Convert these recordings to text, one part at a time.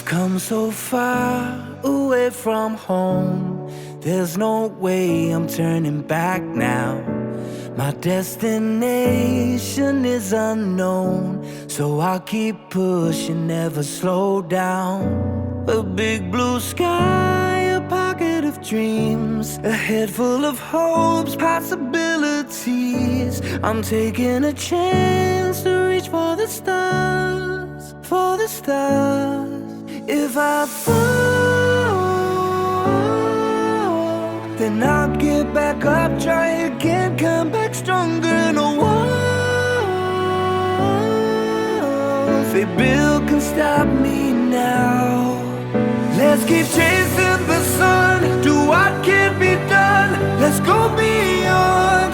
We've come so far away from home. There's no way I'm turning back now. My destination is unknown, so I'll keep pushing, never slow down. A big blue sky, a pocket of dreams, a head full of hopes, possibilities. I'm taking a chance to reach for the stars, for the stars. If I fall, then I'll get back up, try again, come back stronger. No walls they build can stop me now. Let's keep chasing the sun, do what can be done. Let's go beyond,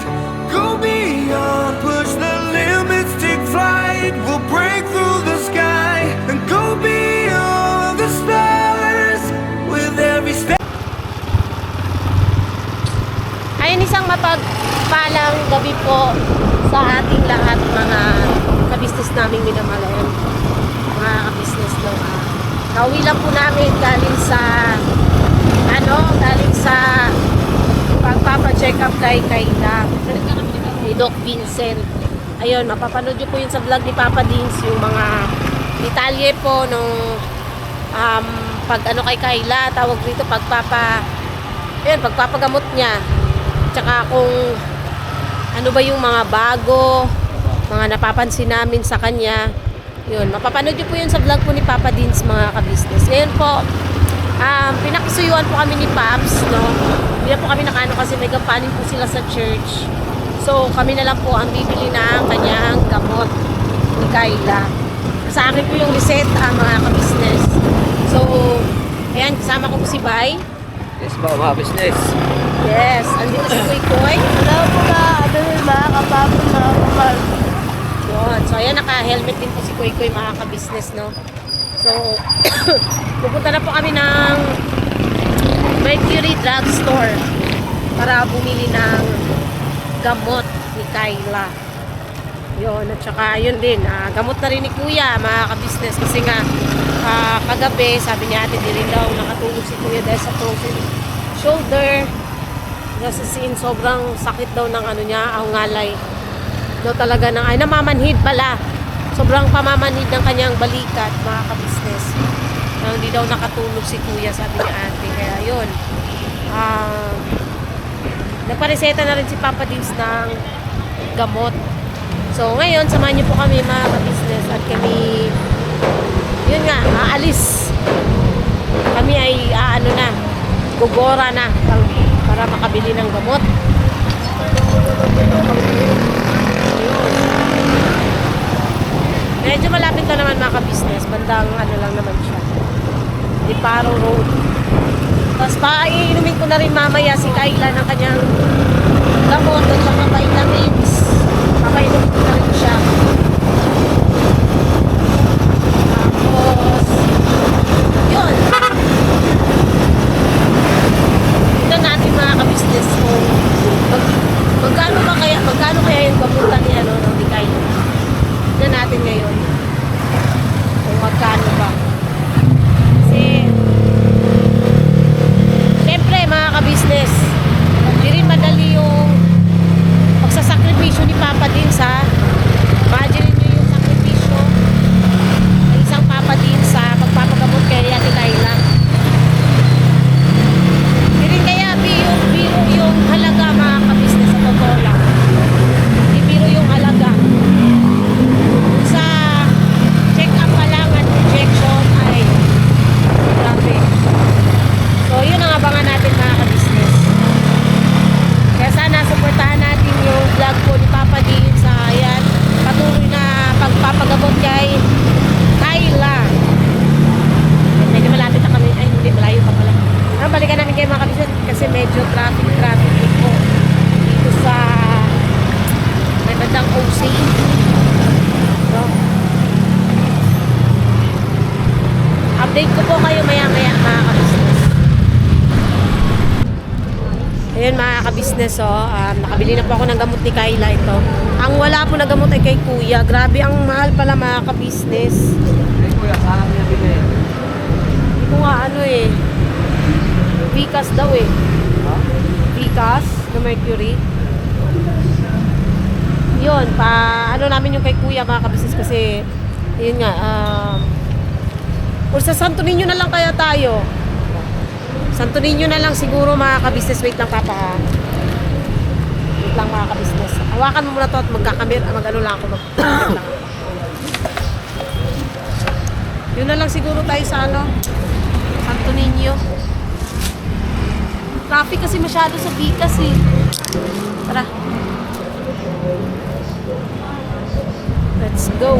push the limits, take flight. We'll break through the sky and go beyond the stars with every step. Ayun, isang mapagpalang gabi po sa ating lahat, mga kabisnes naming minamalayan, mga kabisnes no. Nauwi lang po namin galing sa pagpapa-check up kay Kayla, ni Doc Vincent. Ayun, mapapanood nyo po yun sa vlog ni Papa Dins, yung mga detalye po nung kay Kayla, tawag dito pagpapagamot niya. Tsaka kung ano ba yung mga bago, mga napapansin namin sa kanya. Yun, mapapanood nyo po yun sa vlog po ni Papa Dins, mga kabisnes. Ngayon po, pinakisuyuan po kami ni Paps, no? Hindi na po kami nakano kasi may gampanin po sila sa church. So, kami na lang po ang bibili ng kanyang gamot ni Kayla. Sa akin po yung reseta, mga kabisnes. So, ayan, kasama ko po si Bay. Yes ba, mga business? Yes, andito si Kuy Kuy. Hello po mga kapapon, mga kapal. Yun. So, ayan, naka-helmet din po si Kuy Kuy, mga kabisnes, no? So, pupunta na po kami ng Mercury Drug Store para bumili ng gamot ni Kayla. Yun, at saka yun din, gamot na rin ni Kuya, mga kabisnes, kasi nga kagabi, sabi niya ate, di rin daw nakatulog si Kuya dahil sa frozen shoulder. Kasi sobrang sakit daw ng ano niya, ang ngalay daw talaga ng, namamanhid pala. Sobrang pamamanhid ng kanyang balikat, mga kabisnes. Hindi daw nakatulog si Kuya, sabi niya ate. Kaya yun, nagpareseta na rin si Papa Dins ng gamot. So ngayon, samahan niyo po kami, mga kabisnes, at kami, yun nga, aalis. Kami ay gugora na para makabili ng gamot. Medyo malapit na naman, mga kabisnes, bandang lang naman siya, Diparo Road. Tapos iinumin ko na rin mamaya si Kayla ng kanyang gamot at saka vitamins. Papainumin ko na rin siya. Tapos yun, ito natin, mga kabisnes, kung magkano kaya yung gamutan ni ni Kayla. Ito natin ngayon kung magkano ba. Kasi siyempre, mga kabisnes, hindi rin madali yung pagsasakripisyo ni Papa Dins, ha. Imagine nyo yung sakripisyo ng isang Papa Dins sa pagpapagamot kay Ate Kayla. Hindi rin kaya biro yung halaga, mga kabisnes, sa totoo lang. Hindi biro yung halaga. Sa check-up pa lang at injection ay grabe. So yun ang abangan natin, mga kabisnes. Kaya sana supportahan natin yung vlog po ni Papa Dins sa ayan, patuloy na pagpapagamot kay Kayla. Medyo malapit na kami, hindi, malayo pa pala. Balikan namin kayo, mga kabisnes, kasi medyo traffic din po dito sa may bandang OC. So, update ko po kayo maya-maya, mga kabisnes. Ayun, mga kabisnes, nakabili na po ako ng gamot ni Kayla. Ito, ang wala po na gamot ay kay Kuya. Grabe, ang mahal pala, mga kabisnes. Hey kuya, saan niya bilhin? ko nga ano eh. Vicas daw eh. Vicas na Mercury. Yun, ano namin yung kay kuya mga kabisnes kasi yun nga, or sa Santo Niño na lang kaya tayo. Santo Niño na lang siguro mga kabisnes. Wait lang papa ha. Wait lang mga kabisnes. Hawakan mo muna to at mag-ano lang ako. Lang. Yun na lang siguro tayo sa ano, Santo Niño. Traffic kasi masyado sa Vicas eh. Tara. Let's go.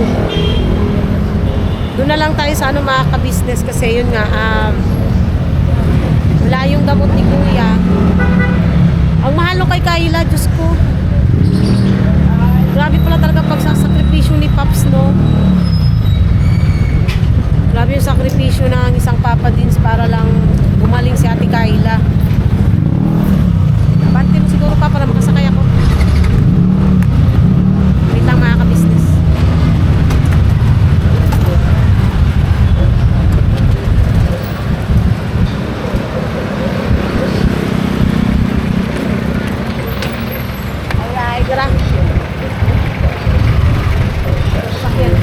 Doon na lang tayo sa ano mga ka-business kasi yun nga, wala yung gamot ni kuya. Ang mahal no kay Kayla, Diyos ko. Grabe pala talaga pagsasakripisyo ni Paps, no? Grabe yung sakripisyo ng isang Papa Dins para lang gumaling si Ate Kayla. Abante mo siguro pa para makasakay ako. Wait lang mga ka-business. Alright, tara. Sakyan.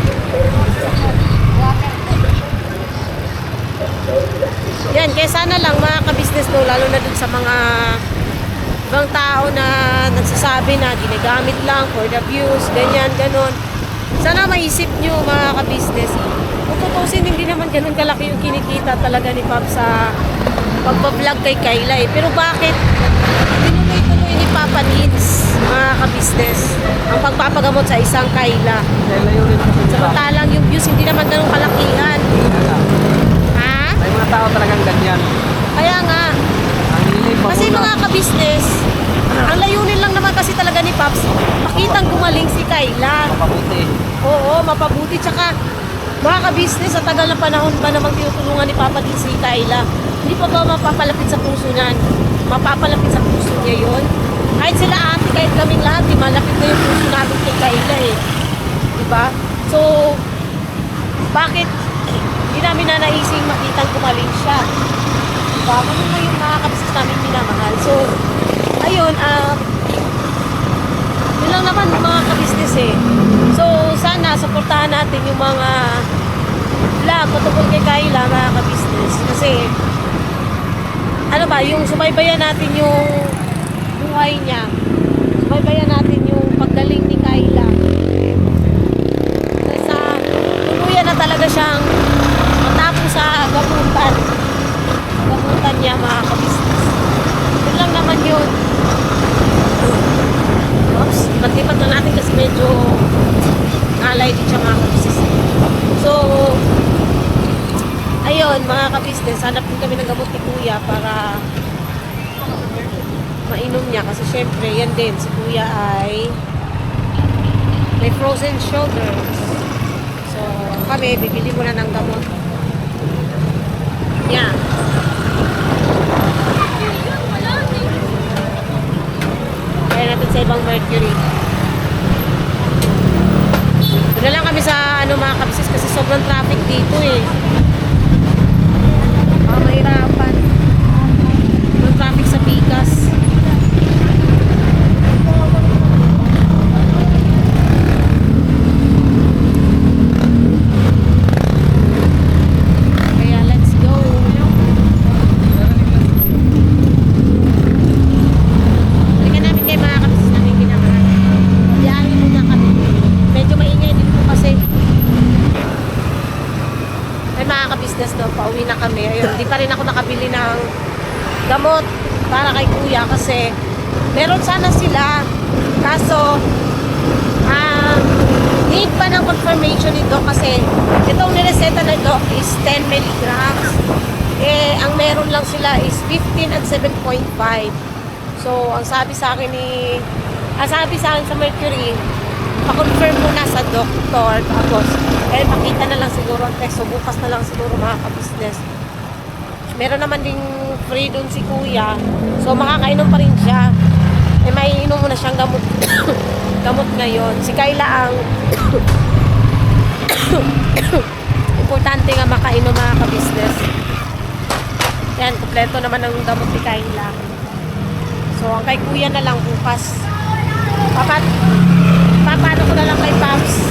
Yan, kaya sana lang mga ka-business no, lalo na dun sa mga ibang tao na nagsasabi na ginagamit lang for the views, ganyan, ganon. Sana maisip nyo mga ka-business. Kung tutusin, hindi naman ganon kalaki yung kinikita talaga ni Pop sa pagbablog kay Kayla eh. Pero bakit tinuloy-tuloy ni Papa Nins, mga ka-business, ang pagpapagamot sa isang Kayla? Samantalang yung views hindi naman ganun kalakihan. Ha? May mga tao talagang ganyan. Kaya nga. Kasi mga ka-business, ang layunin lang naman kasi talaga ni Pops, makitang gumaling si Kayla. Mapabuti. Oo, mapabuti. Tsaka, mga ka-business, sa tagal na panahon ba namang tinutulungan ni Papa din si Kayla? Hindi pa ba mapapalapit sa puso niyan? Mapapalapit sa puso niya yun? Kahit sila ate, kahit kaming lahat, malapit na yung puso namin kay Kayla eh. Diba? So, bakit hindi namin na naising makitang gumaling siya? Diba? Ganun na yung mga kabisnes namin minamahal. So, ayun, yun lang naman mga kabisnes eh. So, sana, supportahan natin yung mga vlog patungkol kay Kayla, mga kabisnes. Kasi, ano ba, yung subaybayan natin yung buhay niya. Subaybayan natin yung paggaling ni Kayla. Kasi sa tuluyan na talaga siyang matapos sa gamutan. Gamutan niya mga kabisnes. Yun lang naman yun. Oops, lipat-lipat na natin kasi medyo nalay din siya mga kabisnes. So, ayun mga kabisnes, hanap din kami ng gamot ni Kuya para mainom niya. Kasi syempre, yan din, si Kuya ay may frozen shoulder. So, kami, bibili muna ng gamot. Yan. Kaya natin sa ibang Mercury. Doon na lang kami sa ano mga kabisnes kasi sobrang traffic dito eh. Mahirapan. Sobrang traffic sa Vicas. Kaya let's go. Balikan namin kay mga kabisnes namin ginagawa. Biyahe muna kami. Medyo maingay din po kasi. Ay mga ka-business no, pauwi na kami. Ayun, hindi pa rin ako nakabili ng gamot para kay Kuya kasi meron sana sila. Kaso, need pa ng confirmation ni Doc kasi itong nireseta na Doc is 10 milligrams. Eh, ang meron lang sila is 15 at 7.5. So, ang sabi sa akin sa Mercury, pa-confirm muna sa doktor tapos makita na lang siguro ang text. So bukas na lang siguro mga ka-business. Meron naman ding free dun si Kuya. So makakainom pa rin siya. May inom mo na siyang gamot gamot ngayon. Si Kayla ang importante nga makainom mga ka-business. Yan, kompleto naman ang gamot ni Kayla. So, ang kay kuya na lang bukas. Papaano ko na lang kay Pops.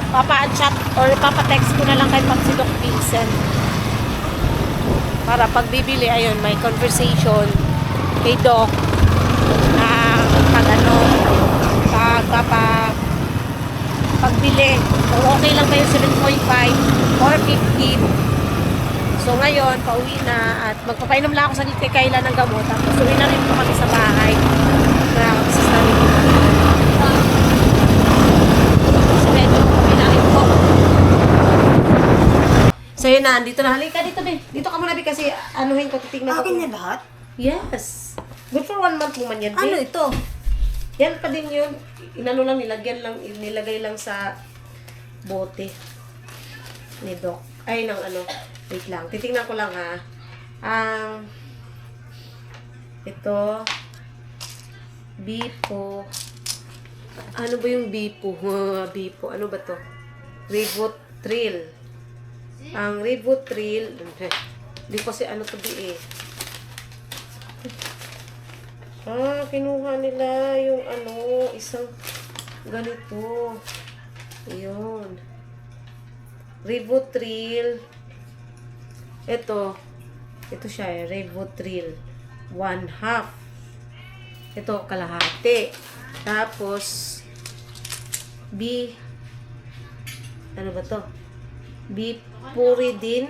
Papa-chat or papa-text ko na lang kay Pops si Doc Vincent. Para pagbibili, ayun, may conversation kay Doc na pagbili. Kung okay lang ba yung 7.5 or 15. So ngayon, pauwi na at magpapainom lang ako sa kay Kayla ng gamot. Tapos uwi na rin po kami sa bahay. Kaya sis namin po. So medyo uwi na rin po. So yun na, dito na. Halika dito din. Dito ka muna, Bi, kasi anuhin ko, titignan ko. Akin na lahat? Yes. Good for 1 month mo man yan, Bi. Ano ito? Yan pa din yun. Inano lang, nilagay lang sa bote ni Doc. Ay, ng ano. Wait lang. Titingnan ko lang, ha. Ito. Bipo. Ano ba yung Bipo? Bipo. Ano ba to? Rivotril. Ang Rivotril. Hindi ko ano to, Bi, eh. Kinuha nila yung ano, isang ganito. Ayun. Rivotril. Ito siya eh, Rivotril. 1/2. Ito, kalahati. Tapos, ano ba to? Bipuridin.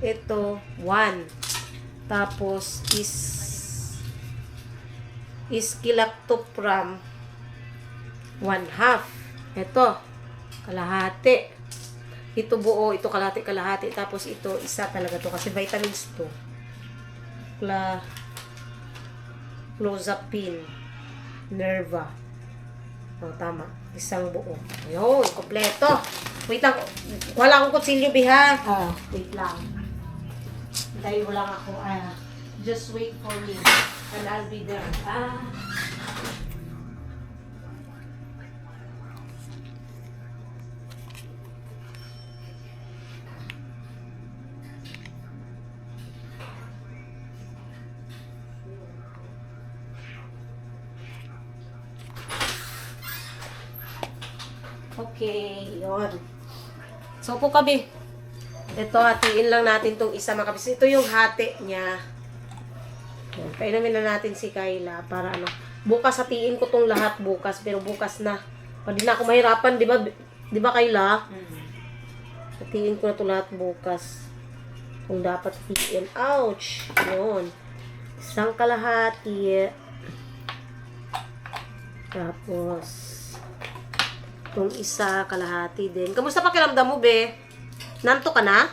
Ito, 1. Tapos, Skilactopram 1/2. Ito, kalahati. Ito buo, ito kalahati. Tapos ito, isa talaga to kasi vitamins to. Clozapine. Nerva. O, tama. Isang buo. Ayun, kompleto. Wait lang. Wala akong kutsilyo, Biha. Wait lang. Dahil wala ako. Just wait for me. And I'll be there. Okay, yun. So, po kami. Ito, hatiin lang natin tong isa makapis. Ito yung hati niya. Yan, painumin na natin si Kayla para ano. Bukas hatiin ko tong lahat bukas. Pero bukas na. Pwede na ako mahirapan, di ba? Di ba, Kayla? Hatiin ko na to lahat bukas. Kung dapat hatiin. Ouch! Yun. Isang kalahati. Tapos, itong isa, kalahati din. Kamusta pakiramdam mo, Be? Nanto ka na?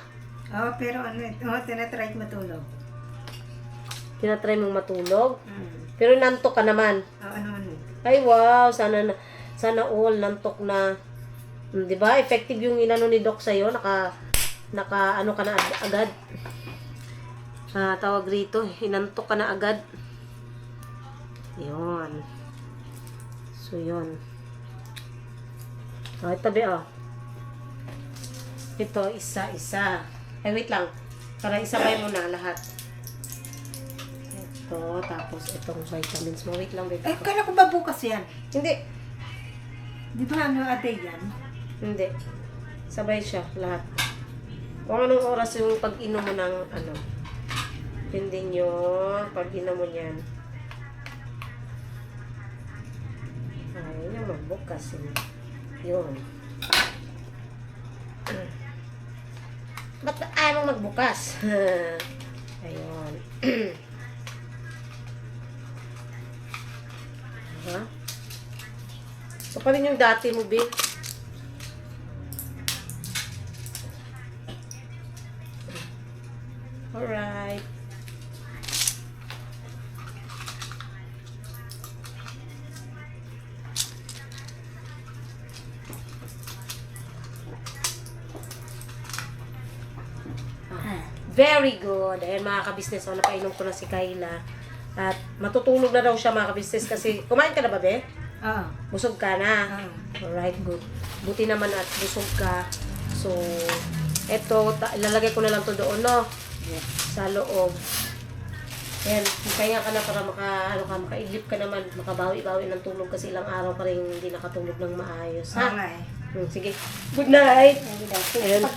Oo, pero ano ito? Tinatry ko matulog. Tinatry mong matulog? Pero nantok ka naman. Ano? Ay, wow. Sana all nantok na. Di ba? Effective yung inano ni Doc sa'yo. Ano ka na agad. Tawag rito. Inantok ka na agad. Yun. So, yun. Ito, Be, oh. Ito, isa. Ay, wait lang. Para isabay mo na lahat. Ito, tapos itong vitamins mo. Wait lang, baby. Eh, kala ko ba bukas yan? Hindi. Di ba ano ate yan? Hindi. Sabay siya, lahat. Kung anong oras yung pag-inom mo ng, ano, hindi nyo, pag-inom mo niyan. Ay, naman, bukas. Yun. Ba't ayaw mong magbukas? Ayun. Ha? So, pa rin yung dati mo, Bill. Alright. Very good. Ayan, mga kabisnes. So, napainom ko na si Kayla. At matutulog na daw siya, mga kabisnes. Kasi, kumain ka na ba, Be? Oo. Busog ka na? Alright, good. Buti naman at busog ka. So, Ito, ilalagay ko na lang to doon, no? Sa loob. Ayan, kaya ka na para makaidlip ka naman, makabawi-bawi ng tulog kasi ilang araw ka rin hindi nakatulog ng maayos, ha? Sige. Good night. Ayan.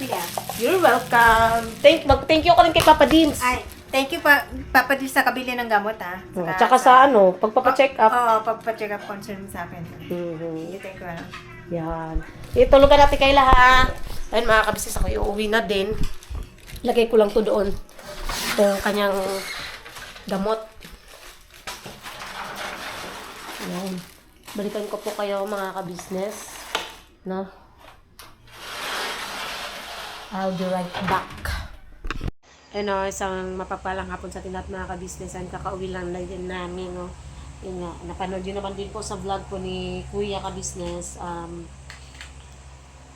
You're welcome. Thank you ka rin kay Papa Dins. Ay, thank you pa, Papa Dins sa kabili ng gamot, ha? Tsaka sa pagpapacheck up. Oo, pagpapacheck up concern sa akin. Thank you, ano. Yan. Itulugan natin kay ha. Ayun, mga kabisnes, ako uuwi na din. Lagay ko lang to doon. Itong kanyang gamot. Yan. Balikan ko po kayo, mga kabisnes. No? I'll be right back. Ayun, isang mapapalang hapon sa ating lahat, mga kabisnes. Kakauwi lang din namin, no? Yun nga, napanood yun naman din po sa vlog po ni Kuya Kabisnes.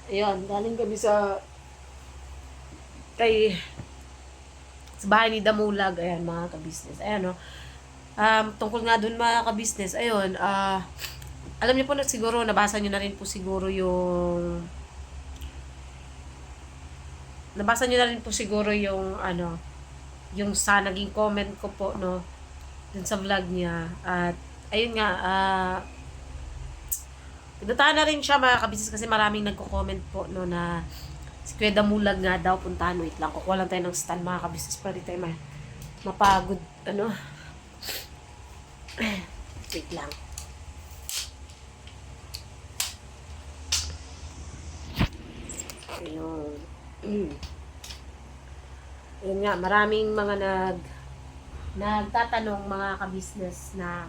Ayun, galing kami sa bahay ni Damulag. Ayan, mga kabisnes. Ayan, no. Tungkol nga dun, mga kabisnes. Ayun, alam niyo po na siguro, nabasa niyo na rin po siguro yung yung sa naging comment ko po, no, dun sa vlog niya. At ayun nga, pinuntahan na rin siya, mga kabisnes, kasi maraming nagko-comment po, no, na si Kuya Damulag nga daw puntahan. Wait lang, kukuha lang tayo ng stand, mga kabisnes, para di tayo mapagod, ano. Wait lang. Ayun. Ayun nga, maraming mga nagtatanong, mga kabisnes, na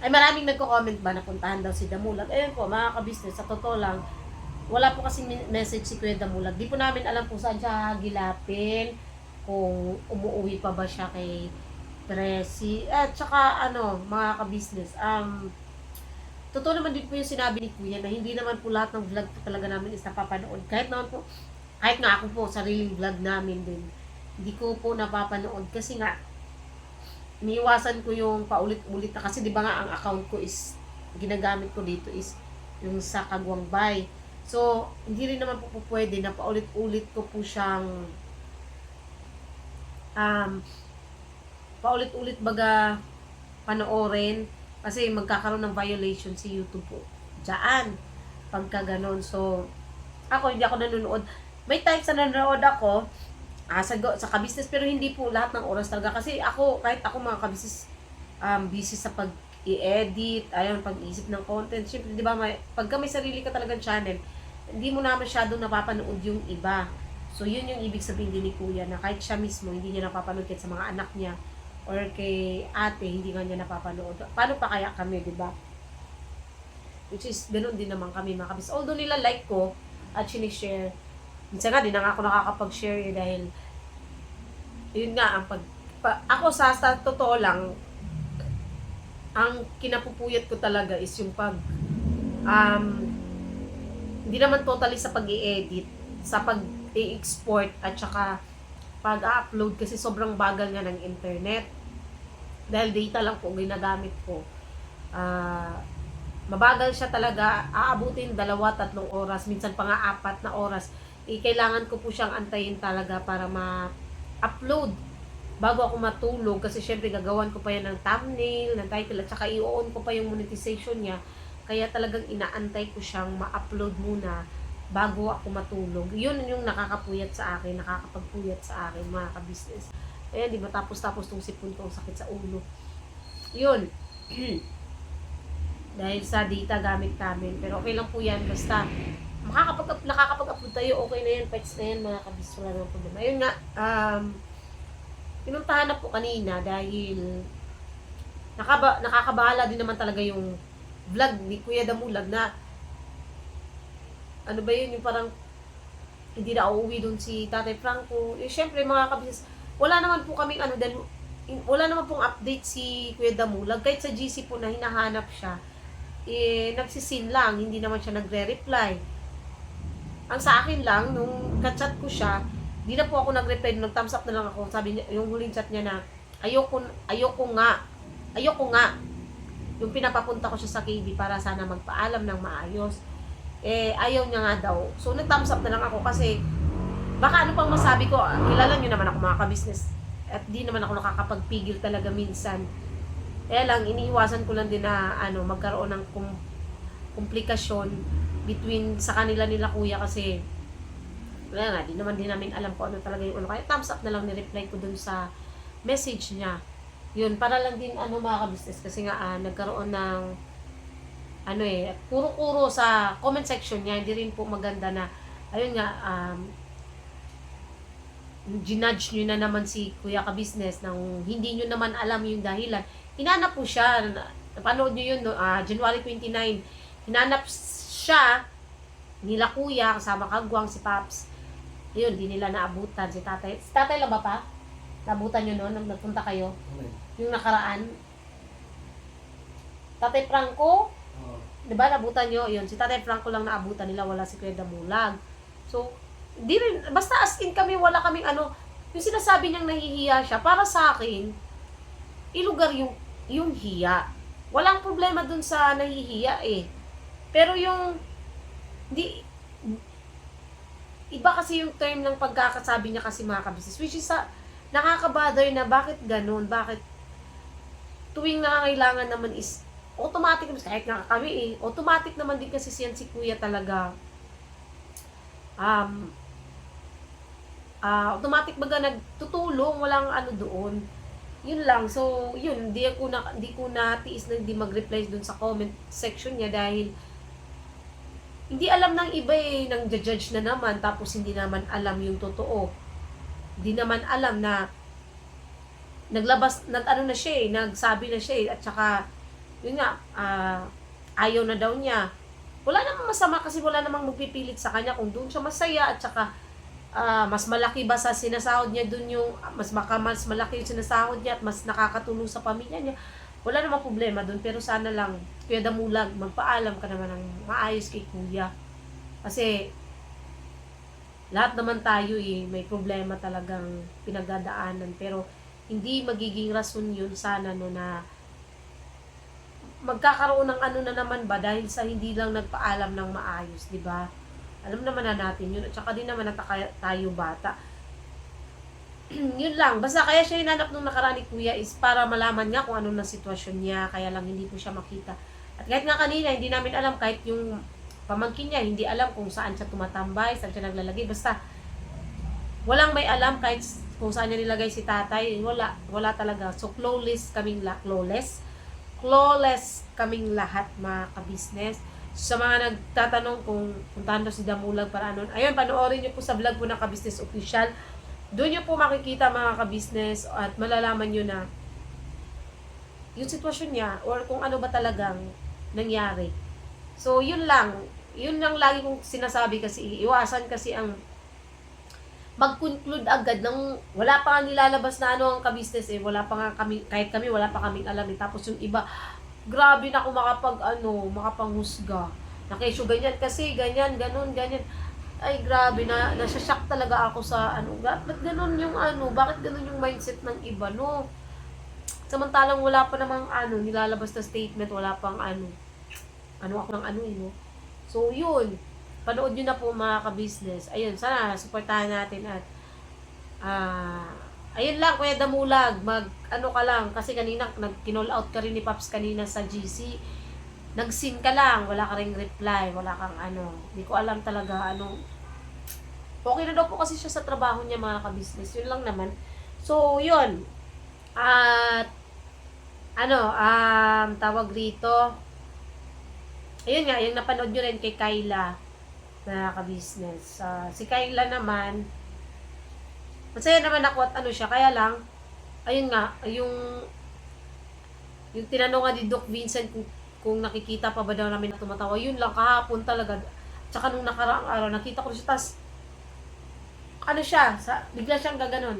ay maraming nagko-comment ba na puntahan daw si Damulag. Ayun po, mga kabisnes, sa totoo lang, wala po kasing message si Kuya Damulag. Di po namin alam kung saan siya gilapin, kung umuwi pa ba siya kay Presi. At saka mga kabisnes, totoo naman din po yung sinabi ni Kuya na hindi naman po lahat ng vlog po talaga namin is napapanood. Kahit nga ako po, sariling vlog namin din, hindi ko po napapanood kasi nga iniiwasan ko yung paulit-ulit na, kasi di ba nga ang account ko is ginagamit ko dito is yung sa Kagwang Bay. So, hindi rin naman po pwede na paulit-ulit ko po siyang paulit-ulit baga panoorin kasi magkakaroon ng violation si YouTube po diyan pagka ganon. So, hindi ako nanonood. May times na nanonood ako sa kabisnes, pero hindi po lahat ng oras talaga. Kasi kahit ako mga kabisnes, busy sa pag-i-edit, pag-iisip ng content. Siyempre, di ba, pagka may sarili ka talagang channel, hindi mo na masyadong napapanood yung iba. So, yun yung ibig sabihin din ni Kuya, na kahit siya mismo, hindi niya napapanood kahit sa mga anak niya, or kay ate, hindi nga niya napapanood. Paano pa kaya kami, di ba? Which is, ganun din naman kami, mga kabisnes. Although nila like ko, at sinishare, minsan nga, di na nga ako nakakapag-share dahil yun nga, ako sa totoo lang, ang kinapupuyat ko talaga is yung hindi naman totally sa pag-i-edit, sa pag-i-export, at saka pag-upload, kasi sobrang bagal nga ng internet. Dahil data lang po ginagamit ko. Mabagal siya talaga, aabutin 2-3 oras, minsan pa nga 4 na oras. Kailangan ko po siyang antayin talaga para ma-upload bago ako matulog, kasi syempre gagawan ko pa yan ng thumbnail, ng title, at saka i-on ko pa yung monetization niya. Kaya talagang inaantay ko siyang ma-upload muna bago ako matulog. Yun yung nakakapagpuyat sa akin, mga kabisnes. Ayan, di matapos-tapos tong sipon ko, ang sakit sa ulo. Yun. Dahil sa data gamit namin. Pero okay lang po yan, basta nakakapag-upload tayo, okay na yan, pets na yan, mga kabisnes, wala naman problema. Ayun nga, pinuntahan na po kanina dahil nakakabahala din naman talaga yung vlog ni Kuya Damulag na yung parang hindi na uuwi doon si Tatay Franco. Syempre, mga kabisnes, wala naman po kaming dahil wala naman pong update si Kuya Damulag. Kahit sa GC po na hinahanap siya, nagsisin lang, hindi naman siya nagre-reply. Ang sa akin lang, nung ka-chat ko siya, di na po ako nag-reply, nag-thumbs up na lang ako. Sabi niya, yung huling chat niya na, ayoko nga. Yung pinapapunta ko siya sa KB para sana magpaalam ng maayos. eh ayaw niya nga daw. So nag-thumbs up na lang ako kasi baka ano pang masabi ko, kilala niyo naman ako mga ka-business at di naman ako nakakapagpigil talaga minsan. Kaya lang, iniiwasan ko lang din na magkaroon ng komplikasyon between sa kanila nila kuya kasi wala nga, di naman din namin alam kung ano talaga yung Kaya thumbs up na lang ni-reply ko dun sa message niya. Yun, para lang din mga ka-business kasi nga nagkaroon ng kuro-kuro sa comment section niya. Hindi rin po maganda na ayun nga, ginudge nyo na naman si Kuya Ka-Business nang hindi nyo naman alam yung dahilan. Hinanap po siya, napanood nyo yun, January 29, hinanap siya nila Kuya, kasama Kagwang, si Paps. Yun, di nila naabutan si tatay. Si tatay lang ba pa? Naabutan nyo noon, nang nagpunta kayo? Yung nakaraan? Tatay Franco? Diba, naabutan nyo? Yun, si tatay Franco lang naabutan nila, wala si Kuya Damulag. So, di rin, basta as in kami, wala kaming yung sinasabi niyang nahihiya siya, para sa akin, ilugar yung hiya. Walang problema dun sa nahihiya eh. Pero yung, iba kasi yung term ng pagkakasabi niya kasi mga ka-business, which is nakaka-bother na bakit ganun, bakit tuwing nangangailangan naman is, automatic, kahit nga kami eh, automatic naman din kasi siyan si Kuya talaga, automatic baga nagtutulong, walang doon. Yun lang. So, yun, hindi ko natiis na hindi mag-reply dun sa comment section niya dahil hindi alam ng iba eh, nang judge na naman, tapos hindi naman alam yung totoo. Hindi naman alam na naglabas, na siya eh, nagsabi na siya eh, at saka, yun nga, ayaw na daw niya. Wala namang masama kasi wala namang magpipilit sa kanya kung doon siya masaya at saka mas malaki ba sa sinasahod niya dun yung mas malaki yung sinasahod niya at mas nakakatulong sa pamilya niya, wala namang problema dun. Pero sana lang Kuya Damulag, magpaalam ka naman ng maayos kay Kuya kasi lahat naman tayo eh may problema talagang pinagdadaanan, pero hindi magiging rason yun sana na magkakaroon ng na naman ba dahil sa hindi lang nagpaalam ng maayos, di ba? Alam naman na natin yun. At saka din naman tayo bata. Yun lang. Basta kaya siya hinanap nung nakaraan ni Kuya is para malaman niya kung ano na sitwasyon niya. Kaya lang hindi po siya makita. At kahit nga kanina, hindi namin alam. Kahit yung pamangkin niya, hindi alam kung saan siya tumatambay, saan siya naglalagay. Basta, walang may alam kahit kung saan niya nilagay si tatay. Wala talaga. So, clawless kaming lahat, mga ka-business. Sa mga nagtatanong kung puntahan daw si Damulag para ayun, panoorin niyo po sa vlog po ng Ka-Business Official. Doon niyo po makikita mga ka-business at malalaman niyo na yung sitwasyon niya or kung ano ba talagang nangyari. So, yun lang. Yun lang lagi kong sinasabi kasi iwasan kasi ang mag-conclude agad ng wala pa nga nilalabas na ang ka-business eh. Wala pa nga kami, kahit kami wala pa kaming alam eh. Tapos yung iba, grabe na ako makapanghusga. Na kesyo ganyan kasi, ganyan. Ay, grabe na, nasashock talaga ako sa bakit ganun yung bakit ganun yung mindset ng iba, no? Samantalang wala pa namang nilalabas na statement, wala pang ako ng no? So, yun. Panood nyo na po mga ka-business. Ayun, sana, supportahan natin at ayun lang, Kuya Damulag, ka lang, kasi kanina, nag-kinall out ka rin ni Paps kanina sa GC, nag-sin ka lang, wala ka ring reply, wala kang hindi ko alam talaga, okay na daw po kasi siya sa trabaho niya mga ka-business, yun lang naman. So, yun, at, tawag rito, ayun nga, yung napanood nyo rin kay Kyla, na ka-business, si Kyla naman, masaya naman ako at siya, kaya lang, ayun nga, yung tinanong nga ni Doc Vincent kung nakikita pa ba daw namin na tumatawa, yun lang, kahapon talaga, tsaka nung nakaraang araw, nakita ko siya, tas, bigla siyang gaganon.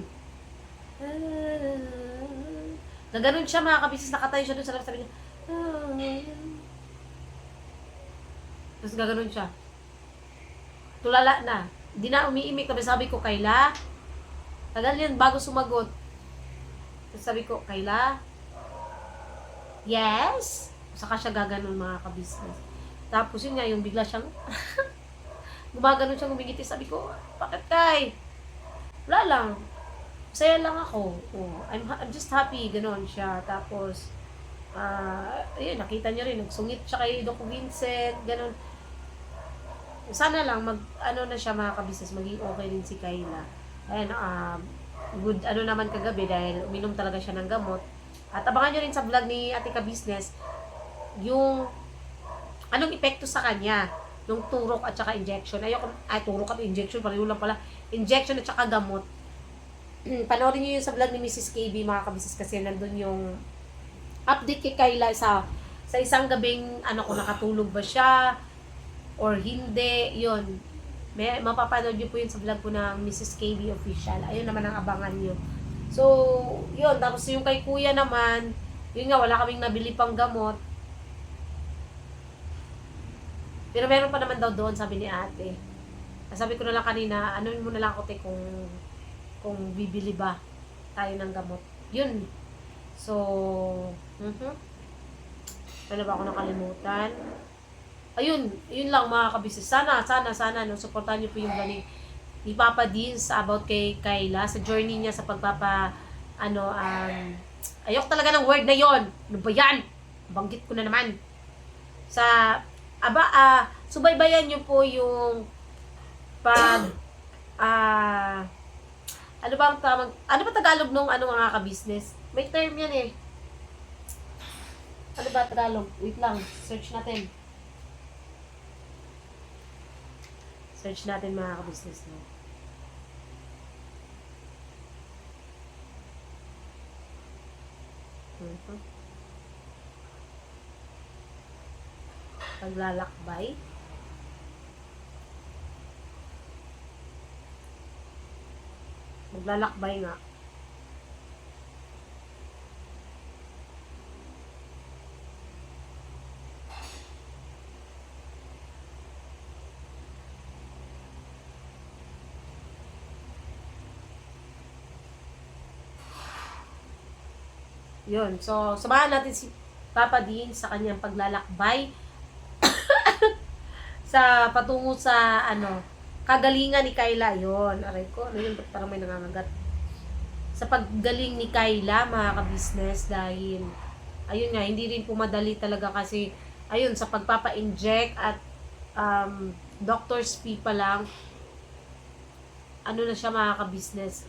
Gaganon siya mga kabisis, nakatayo siya dun sa sabi niya, tapos gaganon siya. Tulala na, di na umiimik, sabi ko, Kayla, tagal yan bago sumagot. Sabi ko, Kayla? Yes? Saka siya gaganon mga ka-business. Tapos yun nga, yung bigla siyang, gumaganon siyang umingiti. Sabi ko, bakit Kai? Wala lang. Masaya lang ako. Oh, I'm just happy, ganon siya. Tapos, ayun, nakita niyo rin, nagsungit siya kay Doc Vincent, ganon. Sana lang, na siya mga ka-business, maging okay din si Kayla. Ayan, good, naman kagabi, dahil uminom talaga siya ng gamot. At abangan nyo rin sa vlog ni Ate Ka-Business, yung, anong epekto sa kanya, yung turok at saka injection. Turok at injection, pareho lang pala. Injection at saka gamot. Panoorin nyo yun sa vlog ni Mrs. KB, mga ka-business, kasi nandun yung update kay Kayla sa isang gabing, kung nakatulog ba siya, or hindi, yun. Mapapanood nyo po yun sa vlog po ng Mrs. KB Official. Ayun naman ang abangan nyo. So, yun. Tapos yung kay kuya naman, yun nga, wala kaming nabili pang gamot. Pero meron pa naman daw doon, sabi ni ate. Sabi ko na lang kanina, anuin mo na lang ako kung bibili ba tayo ng gamot. Yun. So, ano ba ako nakalimutan? Ayun, yun lang mga kabisnes. Sana, no, supportan niyo po yung galing ni Papa Deans about kay Kayla, sa journey niya sa ayok talaga ng word na yon. Ano ba yan? Banggit ko na naman. Subaybayan niyo po yung ano ba Tagalog nung mga ka-business? May term yan eh. Ano ba Tagalog? Wait lang, search natin. Search natin mga ka-business no. Paglalakbay. Maglalakbay nga. Yun. So, samahan natin si Papa Dean sa kanyang paglalakbay sa patungo sa kagalingan ni Kayla. Yun. Aray ko. Ano yun? Parang may nangangagat. Sa paggaling ni Kayla, mga ka-business, dahil ayun nga, hindi rin pumadali talaga kasi ayun, sa pagpapa-inject at doctor's fee pa lang, na siya mga ka-business,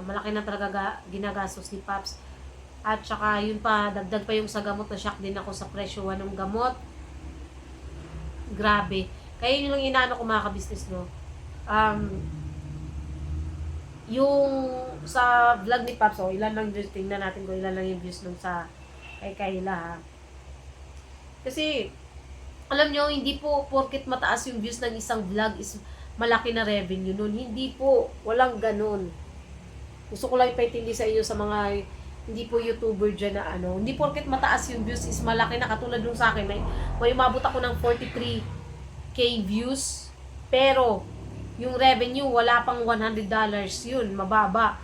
malaki na talaga ginagastos ni Paps. At saka yun pa, dagdag pa yung sa gamot, na shock din ako sa presyo ng gamot. Grabe. Kaya yun lang inaano ko mga ka-business, no. Yung sa vlog ni Paps, ilan lang views, tingnan natin kung ilan lang yung views nung sa kay Kayla, ha. Kasi, alam nyo, hindi po porket mataas yung views ng isang vlog is malaki na revenue nun. Hindi po, walang ganun. Gusto ko lang ipaintindi sa inyo sa mga hindi po YouTuber dyan na hindi porket mataas yung views is malaki na. Katulad nung sa akin, may umabot ako ng 43k views, pero yung revenue wala pang $100, yun, mababa.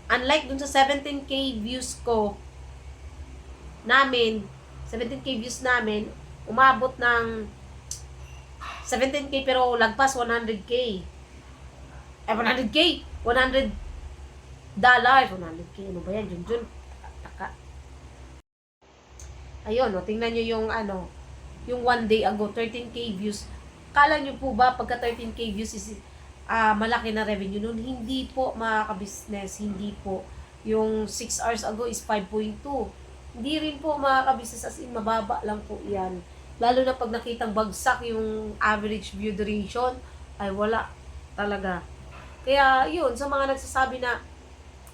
Unlike dun sa 17k views namin, umabot ng 17k pero lagpas 100k. 100k? 100 dollars. 100k, ano ba yan? Jun. Taka. Ayun, tingnan nyo yung yung one day ago, 13k views. Kala nyo po ba pagka 13k views is malaki na revenue nun? Hindi po mga ka-business, hindi po. Yung 6 hours ago is 5.2. Hindi rin po mga ka-business, as in mababa lang po yan. Lalo na pag nakitang bagsak yung average view duration, ay wala talaga. Kaya yun, sa mga nagsasabi na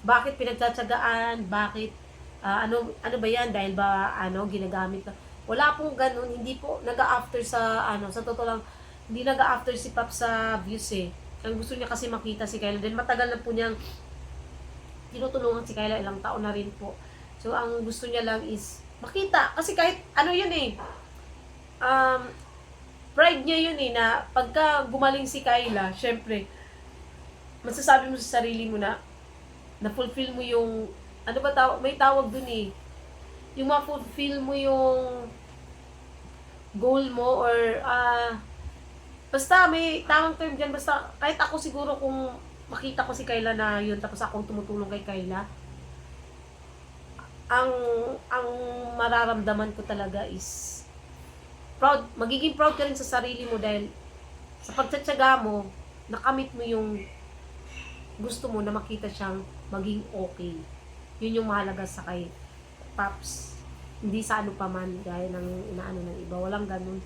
bakit pinagtatsagaan, bakit ano ba yan, dahil ba ginagamit na, wala pong ganun. Hindi po nag-a-after sa sa totoo lang, hindi nag-a-after si Pap sa views eh. Ang gusto niya kasi makita si Kayla, then matagal na po niyang tinutulungan si Kayla, ilang taon na rin po. So ang gusto niya lang is makita, kasi kahit yun eh, pride niya yun eh, na pagka gumaling si Kayla, syempre masasabi mo sa sarili mo na fulfill mo yung may tawag dun eh, yung ma-fulfill mo yung goal mo or basta may tamang term dyan. Basta kahit ako siguro kung makita ko si Kayla na yun tapos akong tumutulong kay Kayla, ang mararamdaman ko talaga is proud, magiging proud ka rin sa sarili mo dahil sa pagtsatsaga mo, nakamit mo yung gusto mo na makita siyang maging okay. Yun yung mahalaga sa kay Paps. Hindi sa ano pa man, gaya ng inaano ng iba. Walang ganun.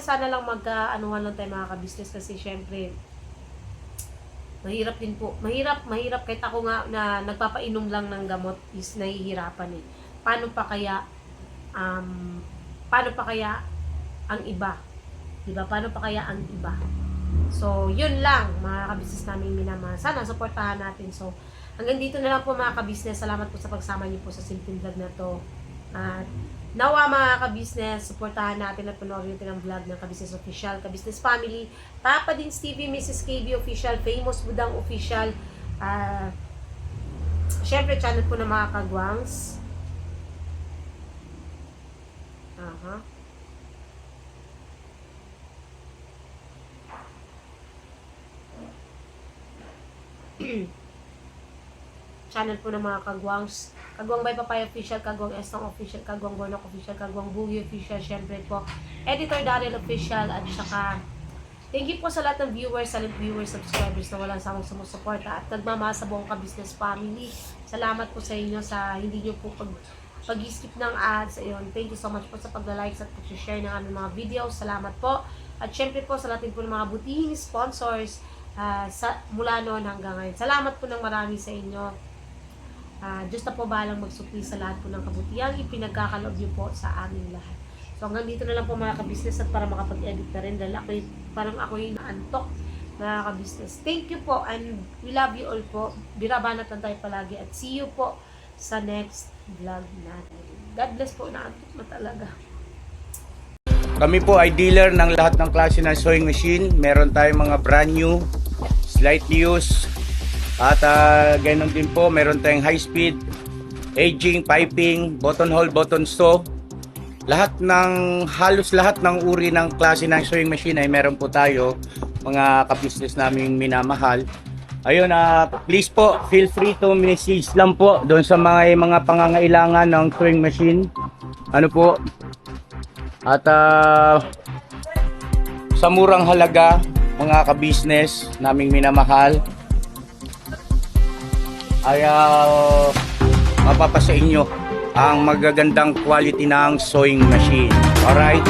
Sana lang magka-anuhan lang tayo mga ka-business kasi syempre, mahirap din po. Mahirap kahit ako nga na nagpapainom lang ng gamot is nahihirapan eh. Paano pa kaya ang iba? Diba? Paano pa kaya ang iba? So, yun lang mga ka-business namin minamahal. Sana supportahan natin. So, hanggang dito na lang po mga ka-business. Salamat po sa pagsama niyo po sa simpleng vlog na to. At nawa mga ka-business, supportahan natin at panoorin natin ang vlog ng Ka-Business Official, Ka-Business Family, Papa Dins TV, Mrs. KB Official, Famous Budang Official, syempre channel po ng mga kagwangs. Channel po ng mga kagwangs. Kagwang by Papaya Official, Kagwang Estong Official, Kagwang Gornok Official, Kagwang Bugi Official, syempre po, Editor Daryl Official, at saka, thank you po sa lahat ng viewers, silent viewers, subscribers na walang samang sumusuporta at nagmamahal sa buong Ka-Business Family. Salamat po sa inyo sa hindi nyo po pag-skip ng ads. Ayun, thank you so much po sa pagla-likes at pag-share ng aming mga videos. Salamat po. At syempre po sa lahat po ng mga butihing sponsors mula noon hanggang ngayon. Salamat po ng marami sa inyo. Diyos na po balang magsukli sa lahat po ng kabutihang ipinagkakaloob niyo po sa aming lahat. So hanggang dito na lang po mga ka-business at para makapag-edit na rin dahil parang ako yung naantok mga ka-business. Thank you po and we love you all po. Birabanat lang tayo palagi at see you po sa next vlog natin. God bless po, naantok na talaga. Kami po ay dealer ng lahat ng klase ng sewing machine. Meron tayong mga brand new, slightly used, at ganoon din po, meron tayong high speed, aging, piping, button hole, button sew. Halos lahat ng uri ng klase ng sewing machine ay meron po tayo, mga ka-business naming minamahal. Ayun, please po, feel free to message lang po doon sa mga pangangailangan ng sewing machine. Ano po? At sa murang halaga, mga ka-business naming minamahal, ay mapapasa inyo ang magagandang quality ng sewing machine. Alright?